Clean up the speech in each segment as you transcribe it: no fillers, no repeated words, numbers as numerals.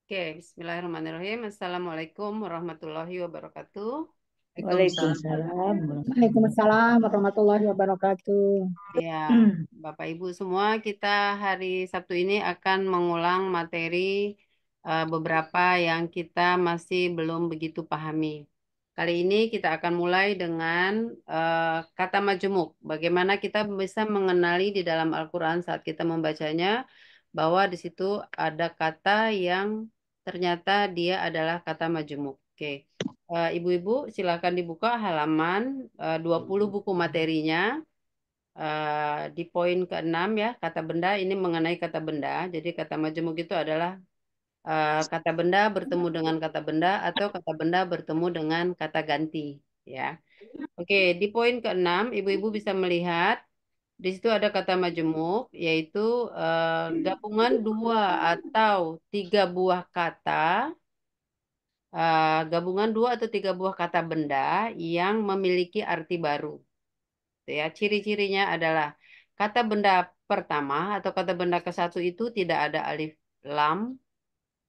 Oke, bismillahirrahmanirrahim. Assalamualaikum warahmatullahi wabarakatuh. Waalaikumsalam. Waalaikumsalam. Waalaikumsalam warahmatullahi wabarakatuh. Ya, Bapak Ibu semua, kita hari Sabtu ini akan mengulang materi beberapa yang kita masih belum begitu pahami. Kali ini kita akan mulai dengan kata majemuk. Bagaimana kita bisa mengenali di dalam Al-Quran saat kita membacanya bahwa di situ ada kata yang ternyata dia adalah kata majemuk. Oke. Ibu-ibu silakan dibuka halaman 20 buku materinya. Di poin ke-6 ya, kata benda ini mengenai kata benda. Jadi kata majemuk itu adalah kata benda bertemu dengan kata benda atau kata benda bertemu dengan kata ganti ya. Oke, di poin ke-6 ibu-ibu bisa melihat di situ ada kata majemuk yaitu gabungan dua atau tiga buah kata, gabungan dua atau tiga buah kata benda yang memiliki arti baru. Ya, ciri-cirinya adalah kata benda pertama atau kata benda ke satu itu tidak ada alif lam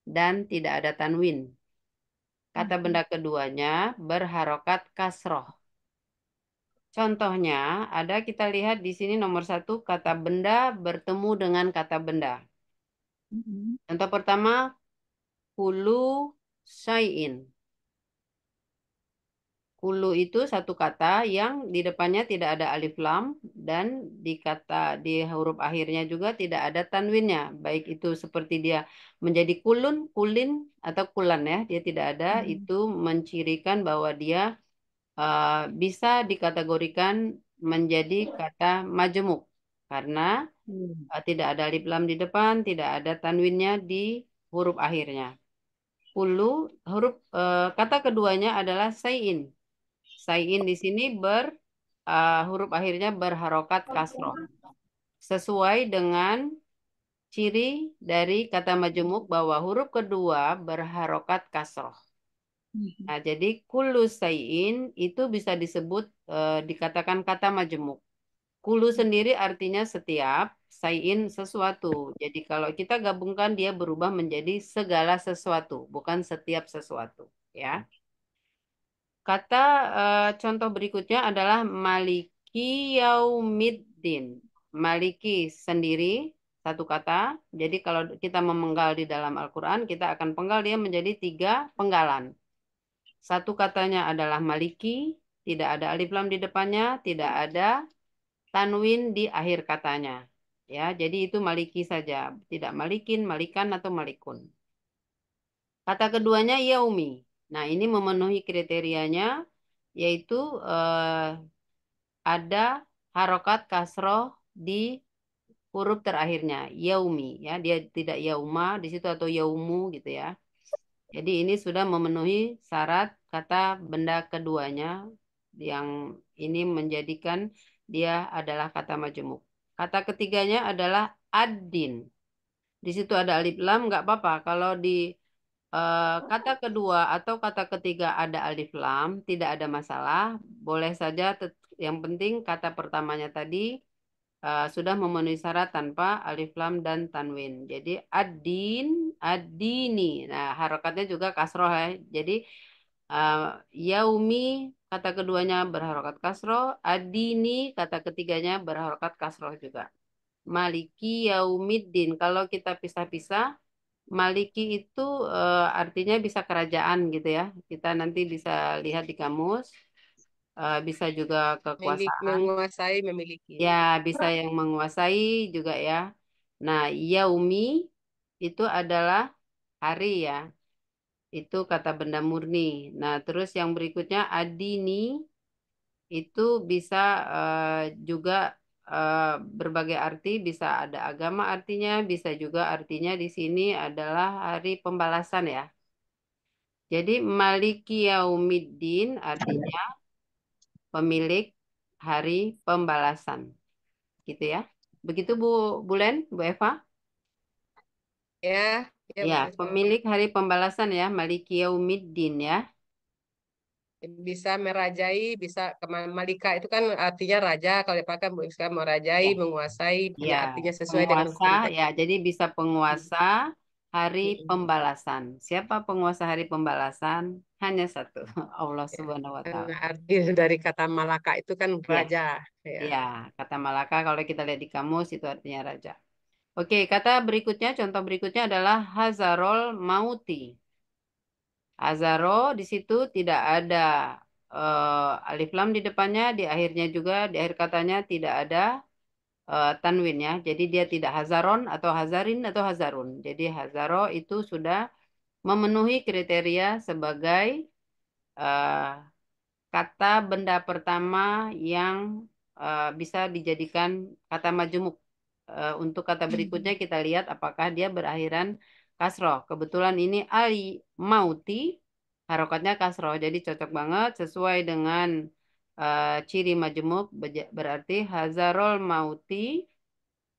dan tidak ada tanwin. Kata benda keduanya berharokat kasroh. Contohnya ada kita lihat di sini nomor satu kata benda bertemu dengan kata benda. Contoh pertama kulu syai'in. Kulu itu satu kata yang di depannya tidak ada alif lam dan di huruf akhirnya juga tidak ada tanwinnya. Baik itu seperti dia menjadi kulun, kulin atau kulan ya, dia tidak ada. Itu mencirikan bahwa dia bisa dikategorikan menjadi kata majemuk karena tidak ada alif lam di depan, tidak ada tanwinnya di huruf akhirnya. Kulu kata keduanya adalah sayin. Sayin di sini huruf akhirnya berharokat kasroh. Sesuai dengan ciri dari kata majemuk bahwa huruf kedua berharokat kasroh. Nah, jadi kullu sayin itu bisa disebut dikatakan kata majemuk. Kulu sendiri artinya setiap, sayin sesuatu. Jadi kalau kita gabungkan dia berubah menjadi segala sesuatu, bukan setiap sesuatu, ya. Kata contoh berikutnya adalah Maliki Yaumiddin. Maliki sendiri satu kata. Jadi kalau kita memenggal di dalam Al-Quran, kita akan penggal dia menjadi tiga penggalan. Satu katanya adalah Maliki, tidak ada alif lam di depannya, tidak ada tanwin di akhir katanya. Ya, jadi itu Maliki saja, tidak Malikin, Malikan atau Malikun. Kata keduanya Yaumi. Nah, ini memenuhi kriterianya yaitu ada harokat kasroh di huruf terakhirnya yaumi ya, dia tidak yauma di situ atau yaumu gitu ya. Jadi ini sudah memenuhi syarat kata benda keduanya yang ini menjadikan dia adalah kata majemuk. Kata ketiganya adalah ad-din. Di situ ada alif lam nggak apa-apa kalau di kata kedua atau kata ketiga ada alif lam, tidak ada masalah. Boleh saja, yang penting kata pertamanya tadi sudah memenuhi syarat tanpa alif lam dan tanwin. Jadi ad-din, ad-dini. Nah, harokatnya juga kasroh ya. Jadi uh, yaumi kata keduanya berharokat kasroh, ad-dini kata ketiganya berharokat kasroh juga. Maliki yaumiddin. Kalau kita pisah-pisah, Maliki itu artinya bisa kerajaan gitu ya. Kita nanti bisa lihat di kamus, bisa juga kekuasaan. Menguasai, memiliki. Ya, bisa yang menguasai juga ya. Nah, yaumi itu adalah hari ya. Itu kata benda murni. Nah, terus yang berikutnya adini itu bisa juga eh, berbagai arti, bisa ada agama artinya, bisa juga artinya di sini adalah hari pembalasan ya. Jadi Maliki Yaumiddin artinya pemilik hari pembalasan, gitu ya. Begitu Bu Bulen, Bu Eva? Ya, ya Ya, Bu Risma. pemilik hari pembalasan ya, Maliki Yaumiddin ya. Bisa merajai, bisa Malika itu kan artinya raja. Kalau dipakai Bu Risma merajai, Ya, menguasai, ya, punya artinya sesuai dengan penguasa hukum. ya. Jadi bisa penguasa hari Mm-mm. pembalasan. Siapa penguasa hari pembalasan? Hanya satu, Allah Ya. Subhanahu wa Kan taala. arti dari kata Malaka itu kan Ya, raja. Ya. ya, kata Malaka kalau kita lihat di kamus itu artinya raja. Oke, kata berikutnya, contoh berikutnya adalah Hazarol Mauti. Hazaro di situ tidak ada alif lam di depannya, di akhirnya juga, di akhir katanya tidak ada tanwin ya. Jadi dia tidak hazaron atau hazarin atau hazarun. Jadi hazaro itu sudah memenuhi kriteria sebagai eh, kata benda pertama yang bisa dijadikan kata majemuk. Untuk kata berikutnya kita lihat apakah dia berakhiran kasroh. Kebetulan ini Ali Mauti, harokatnya kasroh. Jadi cocok banget sesuai dengan ciri majemuk. Berarti Hazarol Mauti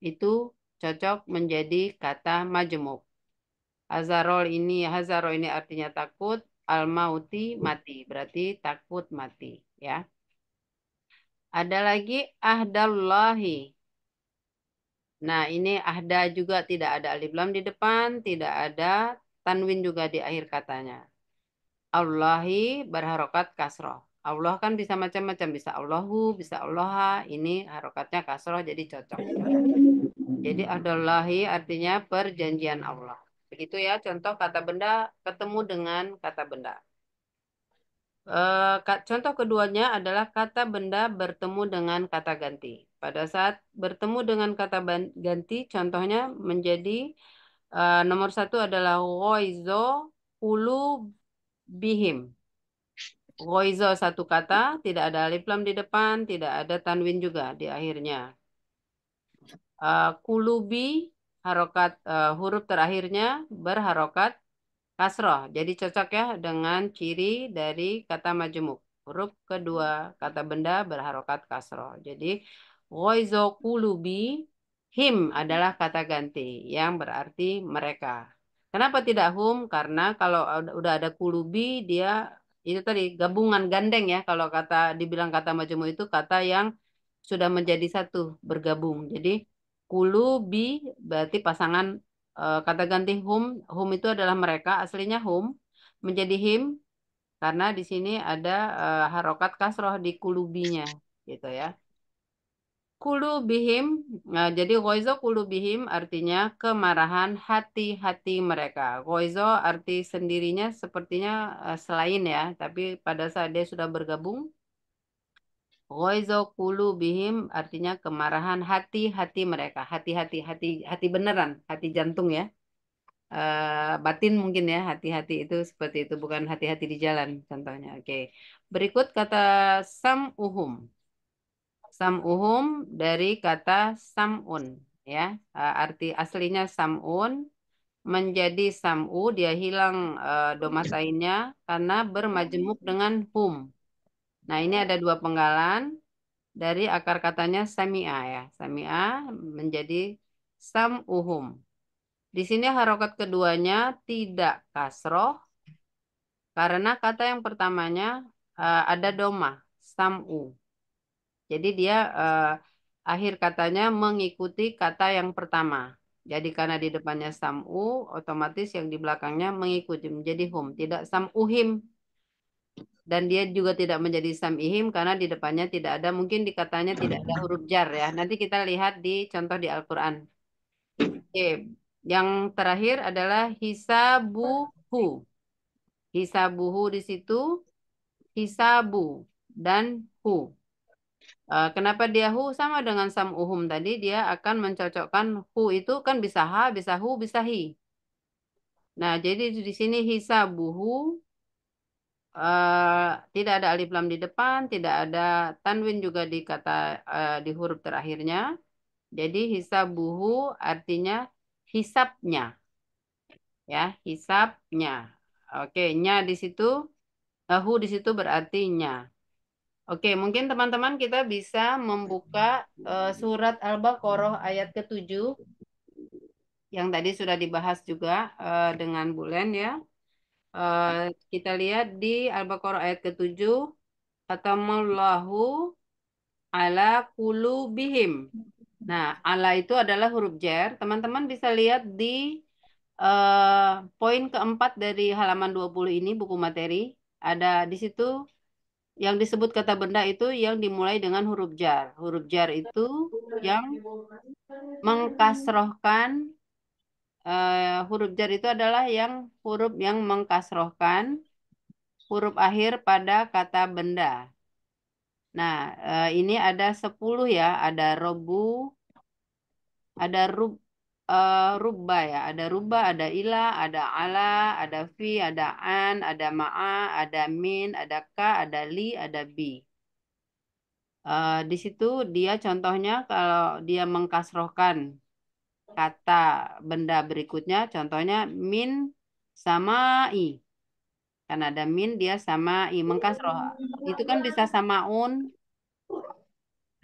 itu cocok menjadi kata majemuk. Hazaro ini artinya takut, al-mauti mati, berarti takut mati, ya. Ada lagi ahdallahi. Nah, ini ahda juga tidak ada alif lam di depan, tidak ada tanwin juga di akhir katanya. Allahi berharokat kasroh. Allah kan bisa macam-macam, bisa Allahu, bisa Allaha. Ini harokatnya kasroh jadi cocok. Jadi ahdallahi artinya perjanjian Allah. Begitu ya, contoh kata benda ketemu dengan kata benda. Contoh keduanya adalah kata benda bertemu dengan kata ganti. Pada saat bertemu dengan kata ganti, contohnya menjadi nomor satu adalah goizo ulu bihim. Goizo satu kata, tidak ada alif lam di depan, tidak ada tanwin juga di akhirnya. Kulubi harokat huruf terakhirnya berharokat kasroh. Jadi cocok ya dengan ciri dari kata majemuk. Huruf kedua kata benda berharokat kasroh. Jadi goizo kulubi him adalah kata ganti yang berarti mereka. Kenapa tidak hum? Karena kalau udah ada kulubi dia itu tadi gabungan gandeng ya. Kalau kata dibilang kata majemuk itu kata yang sudah menjadi satu bergabung. Jadi kulubi berarti pasangan kata ganti hum itu adalah mereka, aslinya hum menjadi him karena di sini ada harokat kasroh di kulubinya, gitu ya. Kulubihim, nah, jadi goizo kulubihim artinya kemarahan hati-hati mereka. Goizo arti sendirinya sepertinya selain ya, tapi pada saat dia sudah bergabung, goizo kulubihim artinya kemarahan hati-hati mereka. Hati-hati, hati beneran, hati jantung ya. Batin mungkin ya hati-hati itu seperti itu bukan hati-hati di jalan contohnya. Oke. Berikut kata sam'uhum. Sam'uhum dari kata sam'un ya. Arti aslinya sam'un menjadi sam'u dia hilang domatainnya karena bermajemuk dengan hum. Nah, ini ada dua penggalan dari akar katanya sami'a ya. Sami'a menjadi sam'uhum. Di sini harokat keduanya tidak kasroh karena kata yang pertamanya ada domah, sam'u. Jadi dia akhir katanya mengikuti kata yang pertama. Jadi karena di depannya sam'u, otomatis yang di belakangnya mengikuti menjadi hum. Tidak sam'uhim. Dan dia juga tidak menjadi sam'ihim karena di depannya tidak ada, mungkin di katanya tidak ada huruf jar ya. Nanti kita lihat di contoh di Al-Quran. Oke, yang terakhir adalah hisabuhu. Hisabuhu di situ hisabu dan hu. Kenapa dia hu sama dengan sam'uhum tadi? Dia akan mencocokkan hu itu kan bisa ha, bisa hu, bisa hi. Nah, jadi di sini hisabuhu tidak ada alif lam di depan, tidak ada tanwin juga di kata di huruf terakhirnya. Jadi hisabuhu artinya hisapnya, ya hisapnya. Oke, nya di situ, hu di situ berarti nya. Oke, mungkin teman-teman kita bisa membuka surat Al-Baqarah ayat ke-7 yang tadi sudah dibahas juga dengan Bulen ya. Kita lihat di Al-Baqarah ayat ke-7, katamallahu ala kulubihim. Nah, ala itu adalah huruf jar. Teman-teman bisa lihat di poin keempat dari halaman 20 ini buku materi. Ada di situ yang disebut kata benda itu yang dimulai dengan huruf jar. Huruf jar itu yang mengkasrohkan, huruf jar itu adalah yang huruf yang mengkasrohkan huruf akhir pada kata benda. Nah, ini ada 10 ya, ada robu, ada rubba ya, ada rubba, ada ila, ada ala, ada fi, ada an, ada ma'a, ada min, ada ka, ada li, ada bi. Di situ dia contohnya kalau dia mengkasrohkan kata benda berikutnya, contohnya min sama i. Kan ada min, dia sama i, mengkasroh. Itu kan bisa samaun,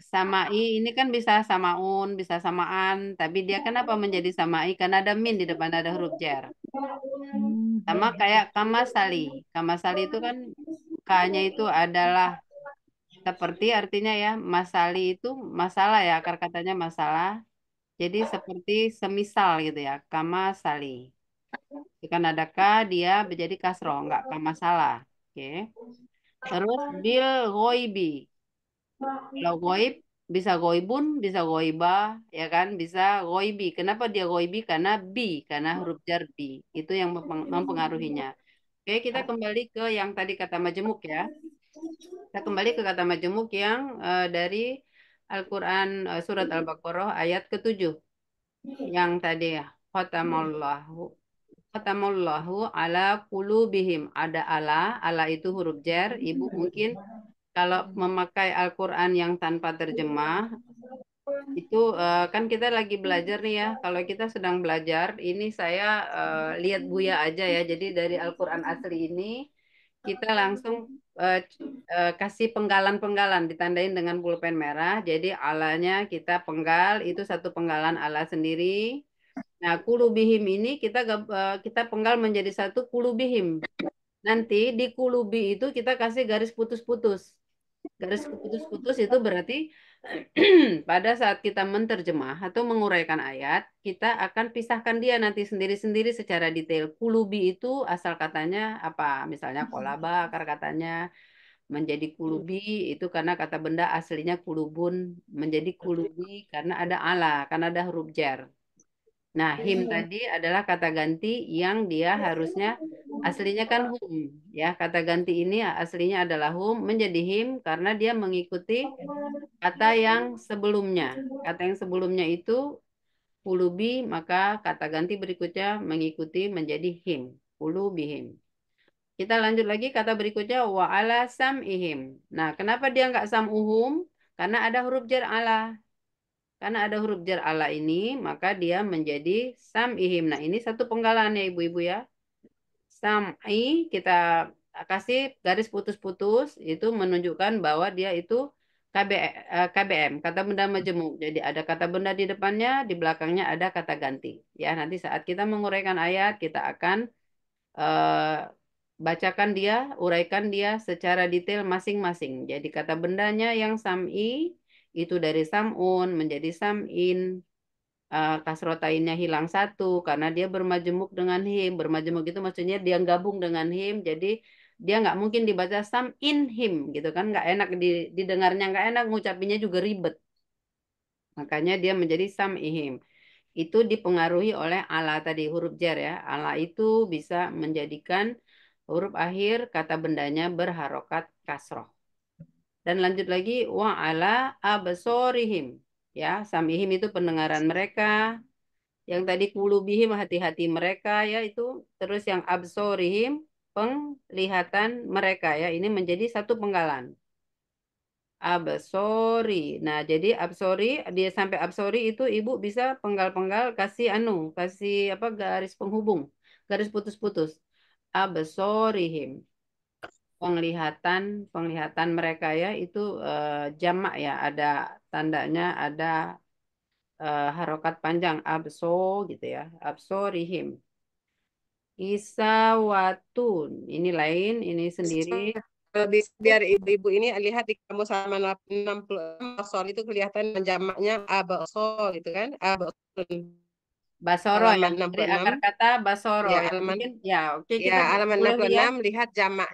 sama i, ini kan bisa samaun, bisa samaan. Tapi dia kenapa menjadi sama i? Karena ada min di depan, ada huruf jar. Sama kayak kamasali. Kamasali itu kan K-nya itu adalah seperti, artinya ya, masali itu masalah ya, akar katanya masalah. Jadi seperti semisal gitu ya, kamasali. Kan ada K, dia menjadi kasro, nggak kamasalah. Oke. Terus bil goibi. Kalau goib bisa goibun, bisa goibah, ya kan? Bisa goibi. Kenapa dia goibi? Karena bi, karena huruf jar bi. Itu yang mempengaruhinya. Oke, kita kembali ke yang tadi kata majemuk ya. Kita kembali ke kata majemuk yang dari Al-Quran surat Al-Baqarah ayat ke-7. Yang tadi ya. Khatamallahu. Khatamallahu ala qulubihim. Ada ala itu huruf jar. Ibu mungkin kalau memakai Al-Quran yang tanpa terjemah, itu kan kita lagi belajar nih ya. Kalau kita sedang belajar, ini saya lihat Buya aja ya. Jadi dari Al-Quran asli ini, kita langsung kasih penggalan-penggalan, ditandain dengan pulpen merah. Jadi alanya kita penggal, itu satu penggalan ala sendiri. Nah, kulubihim ini kita penggal menjadi satu kulubihim. Nanti di kulubi itu kita kasih garis putus-putus. Garis putus-putus itu berarti pada saat kita menterjemah atau menguraikan ayat, kita akan pisahkan dia nanti sendiri-sendiri secara detail. Kulubi itu asal katanya apa? Misalnya kolaba, akar katanya menjadi kulubi itu karena kata benda aslinya kulubun, menjadi kulubi karena ada ala, karena ada huruf jar. Nah, him tadi adalah kata ganti yang dia harusnya aslinya kan hum, ya. Kata ganti ini aslinya adalah hum menjadi him karena dia mengikuti kata yang sebelumnya. Kata yang sebelumnya itu kulubi, maka kata ganti berikutnya mengikuti menjadi him, kulubihim. Kita lanjut lagi kata berikutnya wa ala sam'ihim. Nah, kenapa dia nggak sam'uhum? Karena ada huruf jar ala. Karena ada huruf jar ala ini, maka dia menjadi sam'ihim. Nah, ini satu penggalan ya ibu-ibu ya. Sam'i kita kasih garis putus-putus, itu menunjukkan bahwa dia itu KBM, kata benda majemuk. Jadi ada kata benda di depannya, di belakangnya ada kata ganti. Ya, nanti saat kita menguraikan ayat, kita akan eh, bacakan dia, uraikan dia secara detail masing-masing. Jadi kata bendanya yang sam'i itu dari sam'un menjadi sam'in. Kasrotainnya hilang satu karena dia bermajemuk dengan him. Bermajemuk itu maksudnya dia gabung dengan him. Jadi dia nggak mungkin dibaca sam'in him gitu kan, nggak enak didengarnya, nggak enak, ngucapinnya juga ribet. Makanya dia menjadi sam'ihim. Itu dipengaruhi oleh ala tadi, huruf jar ya. Ala itu bisa menjadikan huruf akhir kata bendanya berharokat kasroh. Dan lanjut lagi, wa ala absorihim. Ya, samihim itu pendengaran mereka. Yang tadi kulubihim hati-hati mereka ya itu. Terus yang absorihim penglihatan mereka ya. Ini menjadi satu penggalan. Absori. Nah, jadi absori, dia sampai absori itu ibu bisa penggal-penggal kasih kasih apa garis penghubung, garis putus-putus. Absorihim. Penglihatan mereka ya itu jamak ya, ada tandanya, ada harokat panjang abso gitu ya. Absorihim. Isawatun. Ini lain, ini sendiri. Biar ibu-ibu ini lihat di kamus halaman 66 absor itu kelihatan jamaknya absor gitu kan. Absor. Basoro ya, halaman dari 66. akar kata basoro Ya, ya. halaman Mungkin ya, oke ya kita halaman boleh lihat 66 lihat jamak.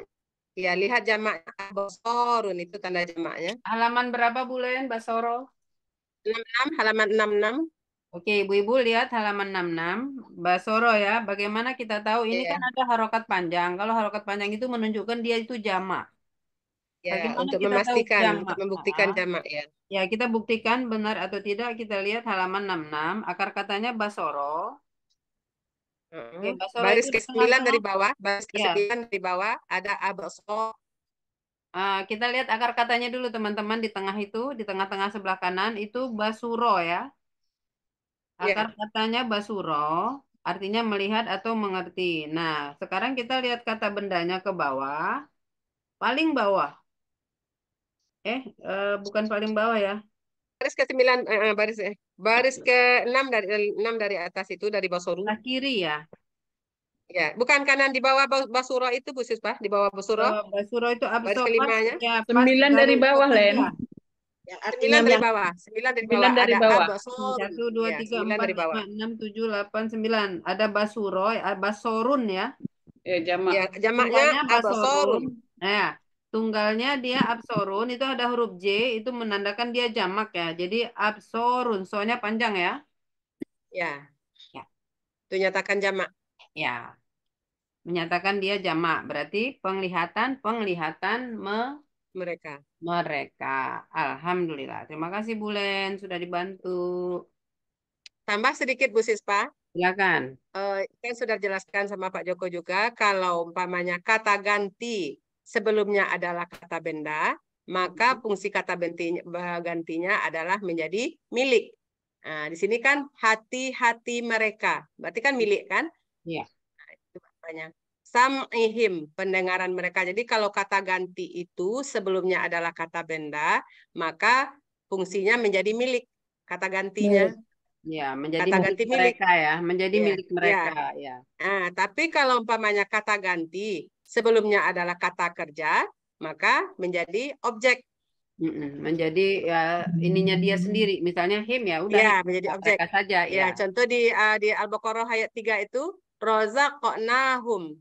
Ya, lihat jamak basorun itu tanda jamaknya. halaman berapa Bulen basoro? 66 halaman 66. Oke, ibu-ibu lihat halaman 66 basoro ya. Bagaimana kita tahu ini kan Ya, ada harokat panjang. Kalau harokat panjang itu menunjukkan dia itu jamak. ya Bagaimana untuk kita tahu memastikan, untuk jamak? membuktikan jamak ya. Ya, kita buktikan benar atau tidak. Kita lihat halaman 66. Akar katanya basoro. Oke, basoro Baris itu di ke-9 tengah-tengah. dari bawah, baris Ya, ke-9 dari bawah ada abasor. kita lihat akar katanya dulu teman-teman di tengah itu, di tengah-tengah sebelah kanan itu basuro ya. Akar Ya, katanya basuro, artinya melihat atau mengerti. Nah, sekarang kita lihat kata bendanya ke bawah, paling bawah. Bukan paling bawah ya. baris ke-9 baris ke-6 dari atas itu dari basoru. Sebelah kiri ya. Ya, bukan kanan di bawah basuro itu Bu Sispa, di bawah basuro, Basuro itu baris absorbat kelimanya. ya pas 9 dari garis bawah, Len. ketiga. Yang 9 artinya dari yang bawah, 9 dari 9 bawah dari ada bawah. abasorun. Satu, dua, Ya, tiga, 9 empat, dari lima, bawah. enam, tujuh, delapan, sembilan. Ada basuro, basorun ya. Jamak. Ya, jamaknya Tunggalnya abasorun. basorun. Nah, tunggalnya dia absorun itu ada huruf J itu menandakan dia jamak ya. Jadi absorun, soalnya panjang ya. Ya, Ya, itu nyatakan jamak ya. Menyatakan dia jamak. Berarti penglihatan, penglihatan mereka. mereka. Alhamdulillah. Terima kasih Bulen sudah dibantu. Tambah sedikit Bu Sispa. Silakan. Kan sudah jelaskan sama Pak Joko juga kalau umpamanya kata ganti sebelumnya adalah kata benda, maka fungsi kata gantinya adalah menjadi milik. Nah, di sini kan hati-hati mereka, berarti kan milik kan? Ya. Nah, itu maknanya. Sam'ihim, pendengaran mereka. Jadi kalau kata ganti itu sebelumnya adalah kata benda, maka fungsinya menjadi milik kata gantinya. Milik. Ya, menjadi Kata milik ganti milik. mereka ya, menjadi Ya, milik ya. mereka ya. Nah, tapi kalau umpamanya kata ganti sebelumnya adalah kata kerja, maka menjadi objek. Menjadi ya ininya dia sendiri. Misalnya him ya, udah Ya, him. menjadi Ya, objek. mereka saja Ya, ya. contoh di Al-Baqarah ayat 3 itu rozaqnahum.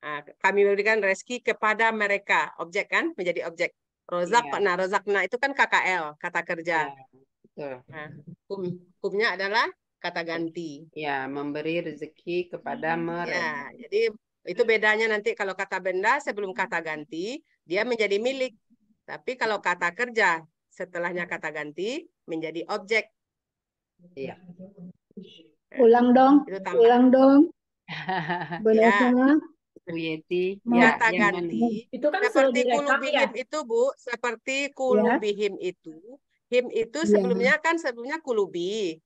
Nah, kami memberikan rezeki kepada mereka. Objek kan menjadi objek. Iya, Rozakna itu kan KKL, kata kerja. iya, betul. Nah, hukumnya adalah kata ganti. Ya, memberi rezeki kepada Ya, mereka. jadi itu bedanya nanti kalau kata benda sebelum kata ganti, dia menjadi milik. Tapi kalau kata kerja setelahnya kata ganti menjadi objek. Iya. Nah, Ulang dong, itu tambah. ulang dong. Bu Ya, Nesa, Bu Yeti, ya, kata yang mana? ganti itu kan sudah seperti direkap ya? kulubihim itu, Bu, seperti Ya, kulubihim itu. Him itu ya, sebelumnya kulubi.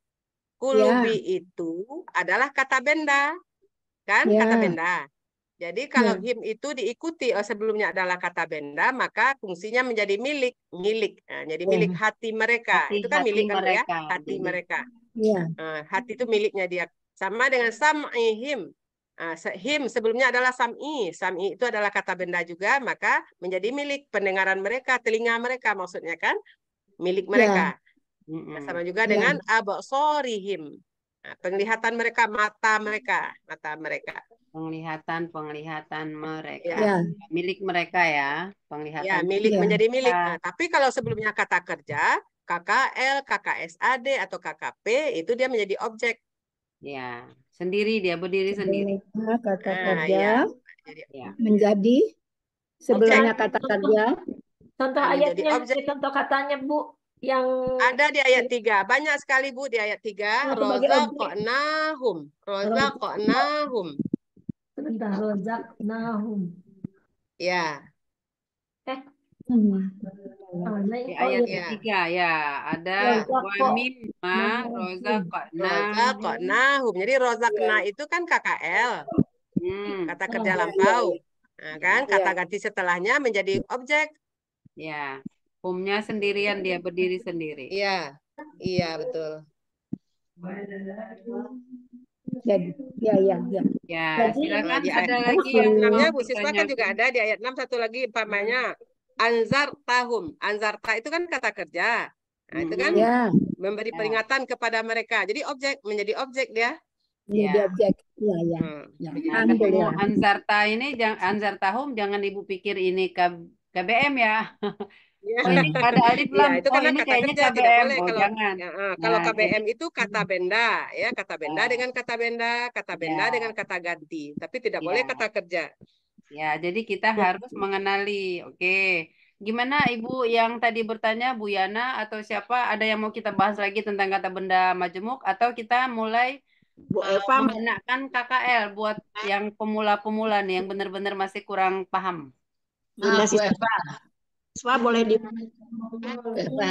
Kulubi ya, itu adalah kata benda, kan? Kata ya, benda. Jadi kalau ya. him itu diikuti sebelumnya adalah kata benda, maka fungsinya menjadi milik, milik. Nah, jadi milik Ya, hati mereka. Itu kan Hati-hati milik kan Bu ya? mereka. Hati Jadi, mereka. ya, Hati itu miliknya dia. Sama dengan sam'ihim. Him sebelumnya adalah sam'i. Sam'i itu adalah kata benda juga, maka menjadi milik pendengaran mereka, telinga mereka maksudnya kan? Milik mereka. ya, Nah, sama juga dengan ya, absorihim. Nah, penglihatan mereka, mata mereka, mata mereka. penglihatan mereka. Ya, ya, Milik mereka ya, ya penglihatan milik ya. menjadi milik. mereka. Nah, tapi kalau sebelumnya kata kerja, KKL, KKSAD atau KKP itu dia menjadi objek. Ya, sendiri dia berdiri sendiri. Sebelumnya kata kerja Ya, jadi Ya. menjadi objek. sebelumnya kata kerja. Contoh Menjadi ayatnya, objek. contoh katanya Bu, yang Ada di ayat 3. Banyak sekali Bu di ayat 3. sebagai objek. Rozaqnahum. Rozaqnahum. Sebentar, rozak nahum. Ya, Eh, Hmm. mana Di oh ayat iya, ya, ketiga ya, ada ya. rozak wa kok mimma nahum. rozaqnahum. Rozaqnahum. Jadi rozakna itu kan KKL. Hmm, Kata Ah, kerja Ya, ya, lampau. ya, Nah, kan ya, kata ya. ganti setelahnya menjadi objek. ya. Humnya sendirian dia berdiri sendiri. Iya, iya betul. Jadi, ya, ya, ya. Ya, Jadi silakan Di ada ayat, lagi di yang ayat 6-nya mau Bu Siswa kan juga ditanyakan. ada di ayat 6 satu lagi umpamanya anzar tahum. Anzarta itu kan kata kerja. Nah, itu kan Mm-mm. Ya, memberi Ya, peringatan kepada mereka. Jadi objek menjadi objek dia. Menjadi Ya. objek. Iya, ya. Ya, Begitu. Nah, ketemu alhamdulillah. Anzarta ini, Anzartahum, jangan ibu pikir ini KBM ya. Ya. Oh ini pada alif Iya, lam. itu Oh karena ini kata kayaknya kerja tidak KBM. boleh Oh jangan. kalau Nah jadi KBM itu kata benda ya, kata benda ya, dengan kata benda dengan ya, kata ganti, tapi tidak boleh kata ya, kerja. ya. Jadi kita harus mengenali. Oke. Gimana Ibu yang tadi bertanya, Bu Yana atau siapa? Ada yang mau kita bahas lagi tentang kata benda majemuk atau kita mulai Bu Eva, menggunakan KKL buat yang pemula-pemula nih yang benar-benar masih kurang paham. Bunda Bu Eva. Siswa boleh di Eva.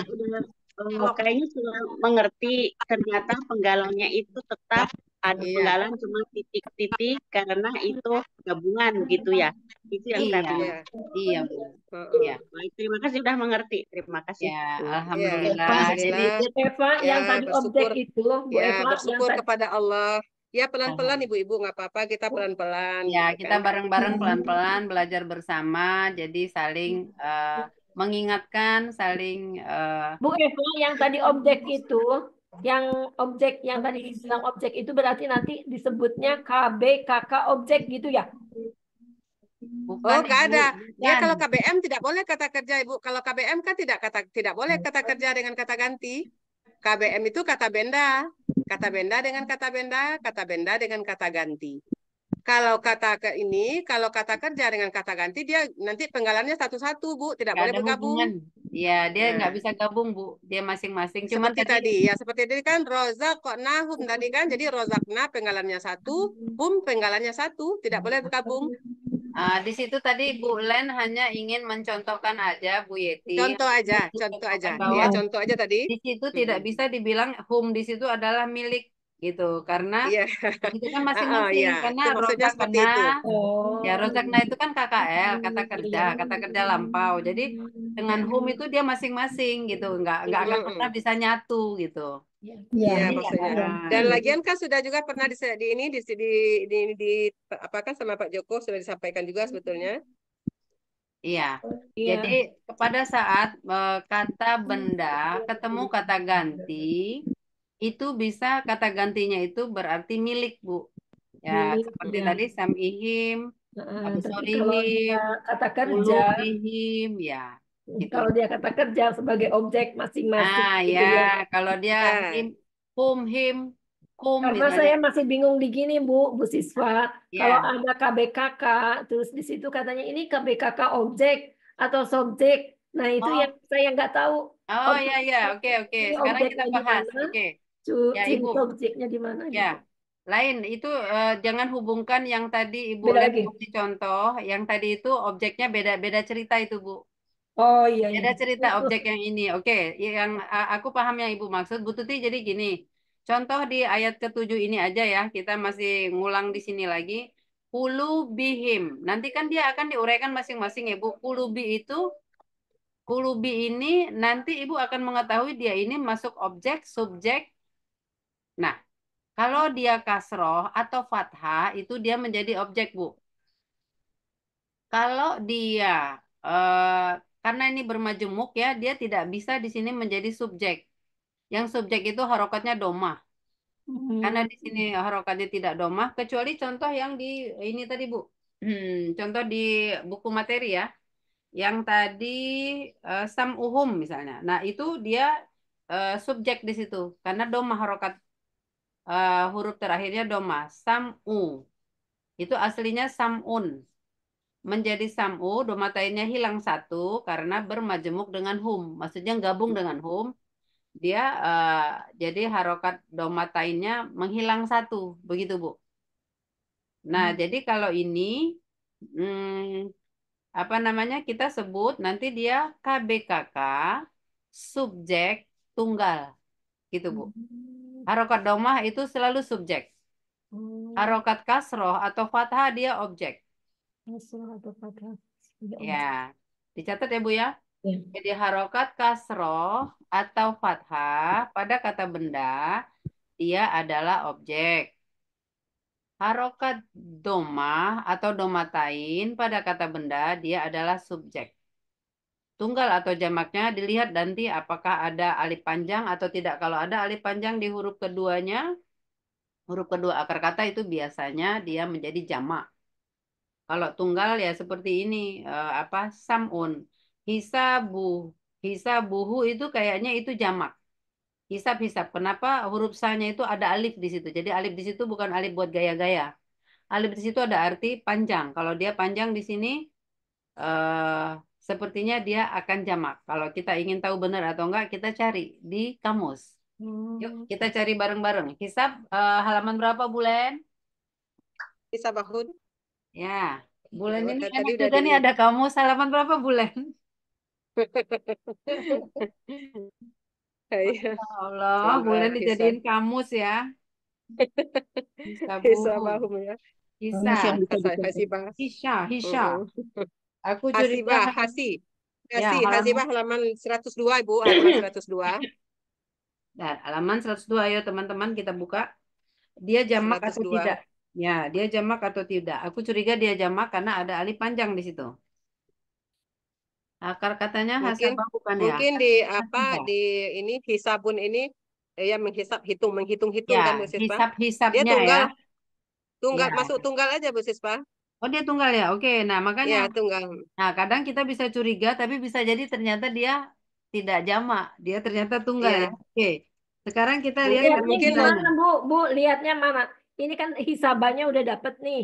kayaknya sudah mengerti ternyata penggalanya itu tetap ada Iya. penggalan cuma titik-titik karena itu gabungan gitu ya. Itu yang Iya, tadi. Iya. iya Bu. Heeh. Iya, Baik, terima kasih sudah mengerti. Terima kasih. ya. Bu. Iya. Alhamdulillah. Jadi Alhamdulillah. Eva Ya, yang tadi objek bersyukur. itu, Bu Ya, Eva yang bersyukur tadi. kepada Allah. Ya, pelan-pelan alhamdulillah. ibu-ibu nggak apa-apa, kita pelan-pelan Ya, gitu kita kan. bareng-bareng pelan-pelan belajar bersama, jadi saling mengingatkan, saling Bu Eva yang tadi objek itu, yang objek yang tadi dibilang objek itu berarti nanti disebutnya KB KK objek gitu ya? bukan Oh, nggak Ibu, ada. Dia bukan. kalau KBM tidak boleh kata kerja, Ibu. Kalau KBM kan tidak boleh kata kerja dengan kata ganti. KBM itu kata benda. Kata benda dengan kata benda, kata benda dengan kata ganti. Kalau kalau kata kerja dengan kata ganti, dia nanti penggalannya satu-satu, Bu. Tidak Nggak boleh ada bergabung. hubungan. Ya, dia nggak Nah, bisa gabung, Bu. Dia masing-masing. Cuman seperti tadi, tadi, ya seperti tadi kan rozak kok nahum tadi kan. Jadi rozakna penggalannya satu, hum penggalannya satu, tidak boleh bergabung. di situ tadi Bu Len hanya ingin mencontohkan aja, Bu Yeti, Contoh aja, contoh aja. mencontohkan Ya, bahwa contoh aja tadi. di situ tidak Mm-mm. bisa dibilang home di situ adalah milik gitu, karena Iya, itu kan iya, masing-masing. Karena itu maksudnya rozak seperti kena, itu. Oh, ya rozakna itu kan KKL, kata kerja lampau. Jadi dengan home itu dia masing-masing gitu, nggak akan pernah Mm-mm. bisa nyatu gitu. Iya. Iya, Jadi maksudnya. Dan lagian kan sudah juga pernah di ini di apa kan sama Pak Joko sudah disampaikan juga sebetulnya. iya. iya. Jadi pada saat kata benda ketemu kata ganti, itu bisa kata gantinya itu berarti milik, Bu. Ya, Milik, seperti ya. tadi samihim, Tapi kalau dia absorihim, kata kerja, ulubihim, ya, gitu. kalau dia kata kerja sebagai objek masing-masing gitu Ya, ya. kalau dia Nah, him, him, kum Karena misalnya, saya masih bingung di gini, Bu siswa. Kalau ya. ada KBKK, terus di situ katanya ini KBKK objek atau subjek. Nah, itu yang Oh, saya nggak tahu. oh Objek, ya, ya, oke, oke. ini Sekarang kita objeknya di bahas, mana, oke. Ya, ciri Ibu. objeknya di mana Ya, gitu. lain itu jangan hubungkan yang tadi Ibu Beda Len lagi. kasih contoh, yang tadi itu objeknya beda-beda cerita itu, Bu. Oh iya, iya. Beda cerita objek yang ini. Oke, yang aku paham yang Ibu maksud, Bu Tuti. Jadi gini, contoh di ayat ketujuh ini aja ya, kita masih ngulang di sini lagi. Kulubihim. Nanti kan dia akan diuraikan masing-masing ya, Bu. Kulubi ini nanti Ibu akan mengetahui dia ini masuk objek, subjek. Nah, kalau dia kasroh atau fathah, itu dia menjadi objek, Bu. Kalau dia, eh, karena ini bermajemuk ya, dia tidak bisa di sini menjadi subjek. Yang subjek itu harokatnya domah. Karena Hmm. di sini harokatnya tidak domah, kecuali contoh yang di ini tadi, Bu. Contoh di buku materi ya. Yang tadi sam'uhum misalnya. Nah, itu dia subjek di situ. Karena domah harokat huruf terakhirnya domah. Sam'u. Itu aslinya sam'un. Menjadi sam'u, domatainnya hilang satu karena bermajemuk dengan hum. Maksudnya gabung dengan hum. Dia jadi harokat domatainnya menghilang satu. Begitu, Bu. Nah, jadi kalau ini hmm, apa namanya kita sebut nanti dia KBKK subjek tunggal. Gitu, Bu. Harokat domah itu selalu subjek. Harokat kasroh atau fathah dia objek. Atau fathah sebagai Ya, objek. dicatat ya Bu ya. Ya. Jadi harokat kasroh atau fathah pada kata benda dia adalah objek. Harokat domah atau domatain pada kata benda dia adalah subjek. Tunggal atau jamaknya dilihat nanti apakah ada alif panjang atau tidak. Kalau ada alif panjang di huruf keduanya, Huruf kedua akar kata itu biasanya dia menjadi jamak. Kalau tunggal ya seperti ini, apa, samun, hisabu, hisabuhu itu kayaknya itu jamak. Hisab-hisab. Kenapa huruf sa-nya itu ada alif di situ? Jadi alif di situ bukan alif buat gaya-gaya. Alif di situ ada arti panjang. Kalau dia panjang di sini, eh, sepertinya dia akan jamak. Kalau kita ingin tahu benar atau enggak, kita cari di kamus. Yuk, kita cari bareng-bareng. Hisab halaman berapa, Bulen? Hisabahun. Ya, Bulen ini Tadi enak udah juga di nih ada kamus. Halaman berapa, Bulen? Iya. Masya Allah, Sabar, Bulen dijadiin hisab. kamus ya. Hisabuhu. Hisabahum ya. Kamus yang Hisab. bisa dicoba. Hasibah. Hisya, hisya. Mm-mm. Aku curiga Hasibah, hasi. ya Hasibah halaman halaman 102, Ibu, halaman 102. dan halaman 102 ayo teman-teman kita buka. Dia jamak atau 102. tidak? Ya, dia jamak atau tidak? Aku curiga dia jamak karena ada alif panjang di situ. Akar katanya Mungkin hasabah bukan ya? mungkin di apa Tidak. di ini hisabun ini ya menghitung-hitung Ya, kan Bu Sispa? Dia hisap-hisapnya ya. tunggal Ya. masuk tunggal aja Bu Sispa. Oh, dia tunggal ya. Oke, nah makanya Ya, tunggal. nah kadang kita bisa curiga tapi bisa jadi ternyata dia tidak jamak. Dia ternyata tunggal ya. Iya. Oke. Sekarang kita lihat Mungkin kata Lihatnya mungkin bendanya. gimana, Bu? Bu, lihatnya mana? Ini kan hisabannya udah dapet nih.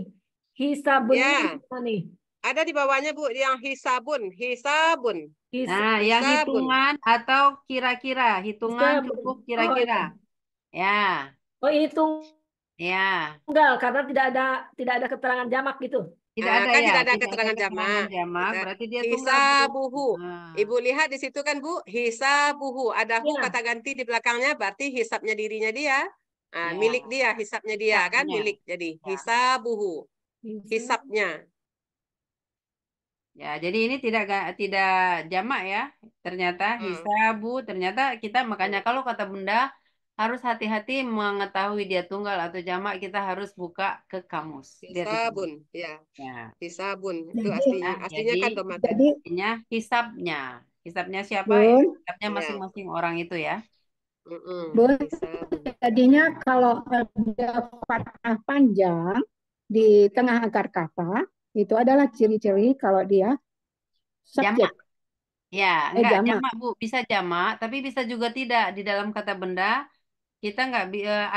Hisabunnya ya, gimana nih? ada di bawahnya Bu yang hisabun. His, Nah, yang Hisabun. hitungan atau kira-kira, hitungan hisabun. cukup Oh, kira-kira. Ya, oh ini ya. tunggal karena tidak ada keterangan jamak gitu. Tidak ada Kan ya, tidak ada tidak ada keterangan keterangan jamak. jamak, Kita berarti dia tunggal, Bu. hisabuhu. Nah, Ibu lihat di situ kan Bu, hisabuhu. Ada hu Ya, kata ganti di belakangnya berarti hisapnya dirinya dia. Nah, milik ya, dia, hisapnya dia kan hisapnya. milik. Jadi Ya. hisabuhu, hisab. hisapnya. Ya, jadi ini tidak jamak ya. Ternyata Hmm. hisabu, ternyata kita makanya kalau kata benda harus hati-hati mengetahui dia tunggal atau jamak, kita harus buka ke kamus. Lihat di kamus. Hisabun, ya. Ya. Hisabun itu Jadi, aslinya. Nah, Aslinya jadi kan domaten. jadi artinya hisapnya. Hisapnya siapa? Ya, Bun, hisapnya Ya. masing-masing orang itu ya. Bun, Hisabun. jadinya kalau ada fathah panjang di tengah akar kata, itu adalah ciri-ciri kalau dia subjek, Jamak. Ya, enggak jamak. jamak Bu, bisa jamak, tapi bisa juga tidak di dalam kata benda. Kita enggak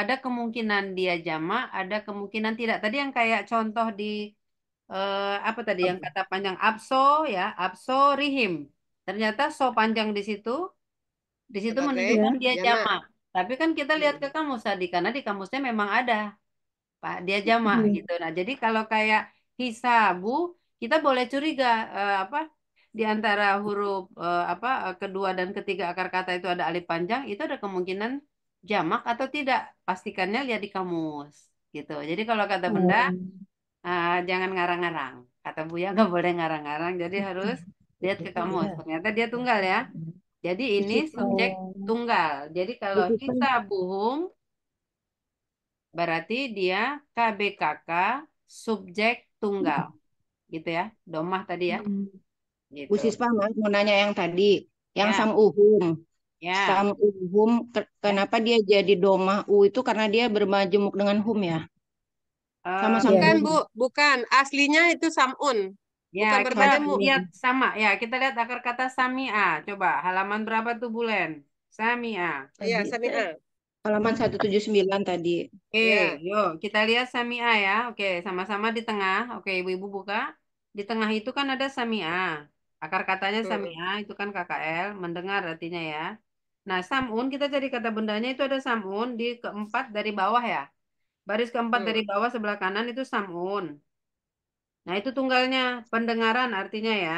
ada kemungkinan dia jamak, ada kemungkinan tidak. Tadi yang kayak contoh di apa tadi yang kata panjang abso ya, abso rihim. Ternyata so panjang di situ Sebagai menunjukkan Ya. dia jamak. jamak. Tapi kan kita lihat ke kamus tadi karena di kamusnya memang ada Pak, dia jamak Hmm. gitu. Nah, jadi kalau kayak hisabu, kita boleh curiga apa di antara huruf apa kedua dan ketiga akar kata itu ada alif panjang, itu ada kemungkinan jamak atau tidak. Pastikannya lihat di kamus gitu. Jadi kalau kata benda Oh. jangan ngarang-ngarang. Kata Buya nggak boleh ngarang-ngarang, jadi harus lihat ke kamus. Ternyata dia tunggal ya. Jadi ini subjek Oh. tunggal. Jadi kalau Itu kan hisabuhum berarti dia KBKK subjek tunggal gitu ya. Domah tadi ya. Bu Gitu. Sispa mau nanya yang tadi, yang Ya, sam'uhum. ya. Sam'uhum, Ya. kenapa dia jadi domah u itu karena dia bermajemuk dengan hum ya? Sama Iya. Bukan sam'uhum. Bu, bukan. Aslinya itu samun. Ya, Bukan kita bermajemuk. lihat sama. Ya, kita lihat akar kata samia. Coba halaman berapa tuh Bulen? Samia. Iya, Tadi Sami'a. halaman 179 tadi. Oke, Ya. yuk kita lihat samia ya. Oke, sama-sama di tengah. Oke, ibu-ibu buka. Di tengah itu kan ada samia. Akar katanya Mm-mm. samia, itu kan KKL, mendengar artinya ya. Nah, samun kita cari kata bendanya itu ada samun di keempat dari bawah ya. Baris keempat dari Hmm. bawah sebelah kanan itu samun. Nah, itu tunggalnya pendengaran artinya ya.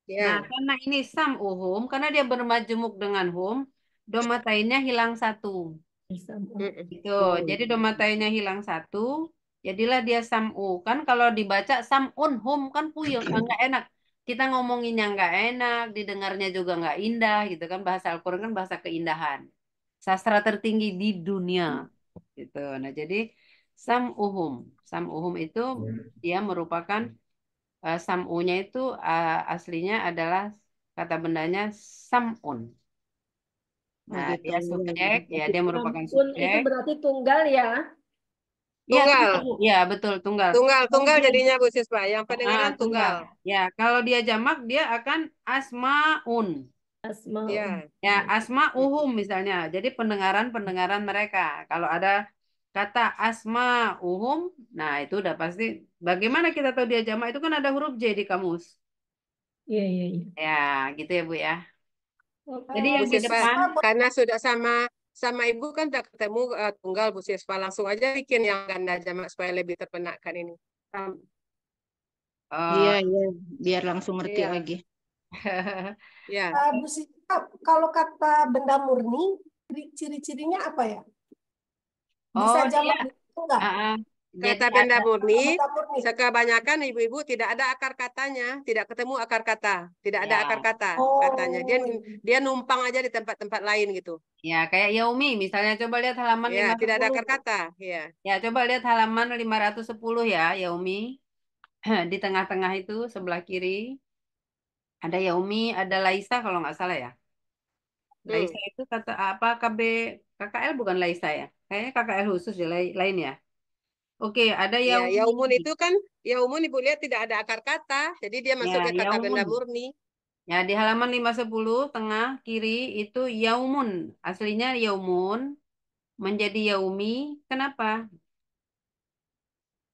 Nah, Ya. karena ini sam'uhum, karena dia bermajemuk dengan hum, domatainnya hilang satu. Hisabun. Mm-mm. Gitu. Oh, Jadi domatainya hilang satu, jadilah dia sam'u. Kan kalau dibaca sam'un hum kan puyeng, nggak enak. Kita ngomonginnya nggak enak, didengarnya juga nggak indah gitu kan. Bahasa Al-Quran kan bahasa keindahan. Sastra tertinggi di dunia gitu. Nah, jadi sam'uhum. Sam'uhum itu dia merupakan sam'unya itu aslinya adalah kata bendanya sam'un. oh Nah, gitu. dia subjek, ya dia merupakan Sampun itu subjek. berarti tunggal ya. Iya, Tunggal. tunggal, Bu. Ya, betul, tunggal. Tunggal, Kalau tunggal dia jadinya Bu Siswa. Yang pendengaran tunggal. tunggal. Ya, kalau dia jamak dia akan asmaun. Asmaun. Ya. Ya, asma'uhum misalnya. Jadi pendengaran-pendengaran mereka. Kalau ada kata asma'uhum, nah itu udah pasti. Bagaimana kita tahu dia jamak? Itu kan ada huruf J di kamus. Iya, iya, iya. Ya, gitu ya Bu ya. Oke. Jadi Bu yang di Siswa, depan, karena sudah sama Ibu kan udah ketemu tunggal Bu Siswa. Langsung aja bikin yang ganda jamak supaya lebih terpenakkan ini. Iya, eh, iya, biar langsung ngerti Iya, lagi. ya. Bu Sita, kalau kata benda murni, ciri-cirinya apa ya? Bisa oh dia, jamak gitu enggak? ah, jadi Kata benda ada, murni, Benda murni. kebanyakan ibu-ibu tidak ada akar katanya, tidak ketemu akar kata, tidak ada akar ya, kata katanya. Dia Oh, dia numpang aja di tempat-tempat lain gitu. ya kayak Yaumi misalnya. Coba lihat halaman Ya, tidak ada 510. akar kata. Ya, Ya, coba lihat halaman 510 ya, Yaumi. Di tengah-tengah itu sebelah kiri ada Yaumi, ada Laisa kalau nggak salah ya. Laisa hmm. itu kata apa, KKL bukan Laisa ya. Kayaknya KKL khusus ya, lain ya. Oke, ada Ya, Yaumi. yaumun itu kan yaumun ibu lihat tidak ada akar kata, jadi dia masuk Ya, ke kata benda Yaumun. murni. Ya, di halaman 510 tengah kiri itu Yaumun. Aslinya Yaumun menjadi Yaumi. Kenapa?